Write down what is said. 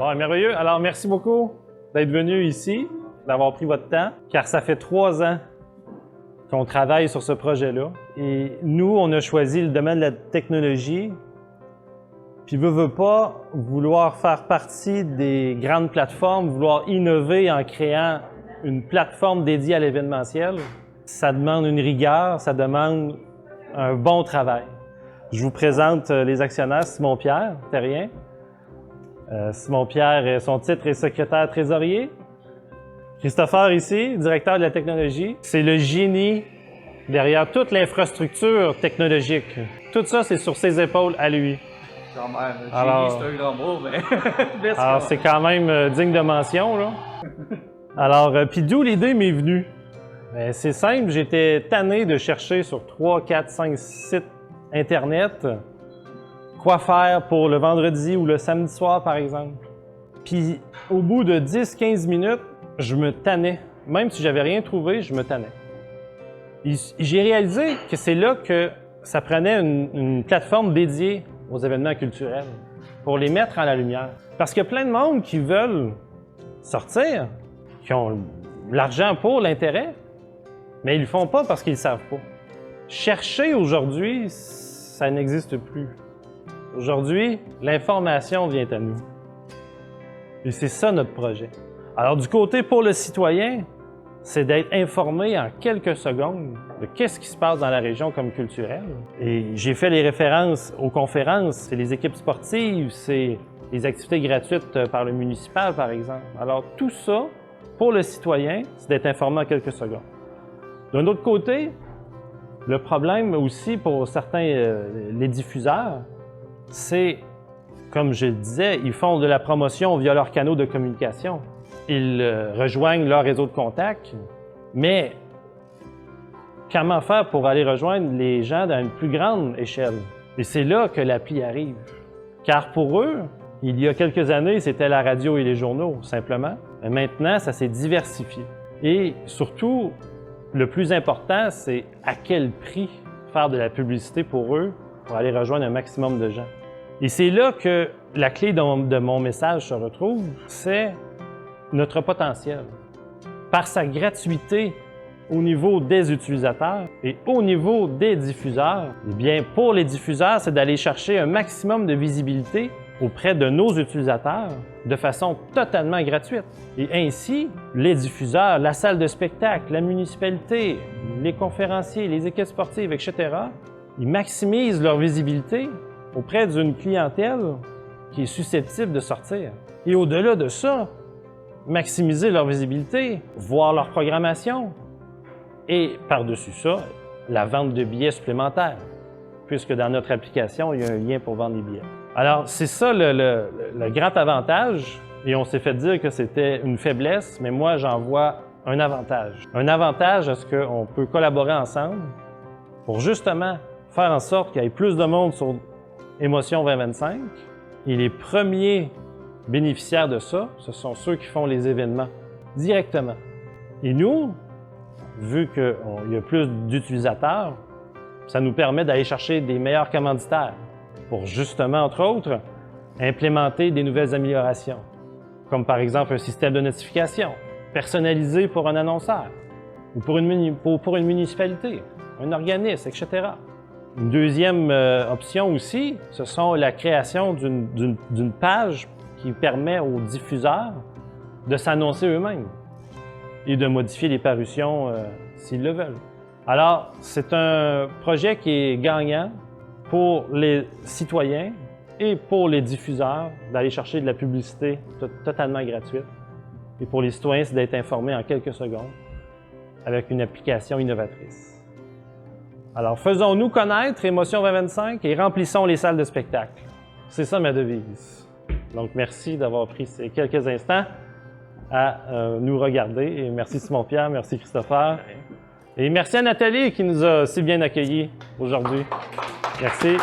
Bon, merveilleux. Alors, merci beaucoup d'être venu ici, d'avoir pris votre temps, car ça fait 3 ans qu'on travaille sur ce projet-là. Et nous, on a choisi le domaine de la technologie, puis veut pas vouloir faire partie des grandes plateformes, vouloir innover en créant une plateforme dédiée à l'événementiel. Ça demande une rigueur, ça demande un bon travail. Je vous présente les actionnaires, Simon-Pierre Terrien. Simon-Pierre, son titre est secrétaire trésorier. Christopher ici, directeur de la technologie. C'est le génie derrière toute l'infrastructure technologique. Tout ça, c'est sur ses épaules à lui. Quand même, génie, Alors, c'est un grand mot, mais... Merci. Alors, c'est quand même digne de mention, là. Alors, puis d'où l'idée m'est venue? Ben, c'est simple, j'étais tanné de chercher sur 3, 4, 5 sites Internet quoi faire pour le vendredi ou le samedi soir, par exemple. Puis, au bout de 10-15 minutes, je me tannais. Même si j'avais rien trouvé, je me tannais. J'ai réalisé que c'est là que ça prenait une plateforme dédiée aux événements culturels pour les mettre en la lumière. Parce qu'il y a plein de monde qui veulent sortir, qui ont l'argent pour l'intérêt, mais ils le font pas parce qu'ils ne savent pas. Chercher aujourd'hui, ça n'existe plus. Aujourd'hui, l'information vient à nous. Et c'est ça notre projet. Alors du côté pour le citoyen, c'est d'être informé en quelques secondes de qu'est-ce qui se passe dans la région comme culturelle. Et j'ai fait les références aux conférences, c'est les équipes sportives, c'est les activités gratuites par le municipal, par exemple. Alors tout ça, pour le citoyen, c'est d'être informé en quelques secondes. D'un autre côté, le problème aussi pour certains, les diffuseurs, c'est, comme je le disais, ils font de la promotion via leurs canaux de communication. Ils rejoignent leur réseau de contacts, mais comment faire pour aller rejoindre les gens dans une plus grande échelle? Et c'est là que l'appli arrive. Car pour eux, il y a quelques années, c'était la radio et les journaux, simplement. Mais maintenant, ça s'est diversifié. Et surtout, le plus important, c'est à quel prix faire de la publicité pour eux pour aller rejoindre un maximum de gens. Et c'est là que la clé de mon message se retrouve, c'est notre potentiel. Par sa gratuité au niveau des utilisateurs et au niveau des diffuseurs, eh bien, pour les diffuseurs, c'est d'aller chercher un maximum de visibilité auprès de nos utilisateurs de façon totalement gratuite. Et ainsi, les diffuseurs, la salle de spectacle, la municipalité, les conférenciers, les équipes sportives, etc., ils maximisent leur visibilité auprès d'une clientèle qui est susceptible de sortir. Et au-delà de ça, maximiser leur visibilité, voir leur programmation et, par-dessus ça, la vente de billets supplémentaires, puisque dans notre application, il y a un lien pour vendre des billets. Alors, c'est ça le grand avantage, et on s'est fait dire que c'était une faiblesse, mais moi, j'en vois un avantage. Un avantage à ce qu'on peut collaborer ensemble pour justement faire en sorte qu'il y ait plus de monde sur Émotion 2025. Et les premiers bénéficiaires de ça, ce sont ceux qui font les événements directement. Et nous, vu qu'il y a plus d'utilisateurs, ça nous permet d'aller chercher des meilleurs commanditaires pour justement, entre autres, implémenter des nouvelles améliorations, comme par exemple un système de notification personnalisé pour un annonceur ou pour une municipalité, un organisme, etc. Une deuxième option aussi, ce sont la création d'une page qui permet aux diffuseurs de s'annoncer eux-mêmes et de modifier les parutions s'ils le veulent. Alors, c'est un projet qui est gagnant pour les citoyens et pour les diffuseurs d'aller chercher de la publicité totalement gratuite. Et pour les citoyens, c'est d'être informés en quelques secondes avec une application innovatrice. Alors, faisons-nous connaître Émotion 2025 et remplissons les salles de spectacle. C'est ça ma devise. Donc, merci d'avoir pris ces quelques instants à nous regarder. Et merci Simon-Pierre, merci Christopher. Et merci à Nathalie qui nous a si bien accueillis aujourd'hui. Merci.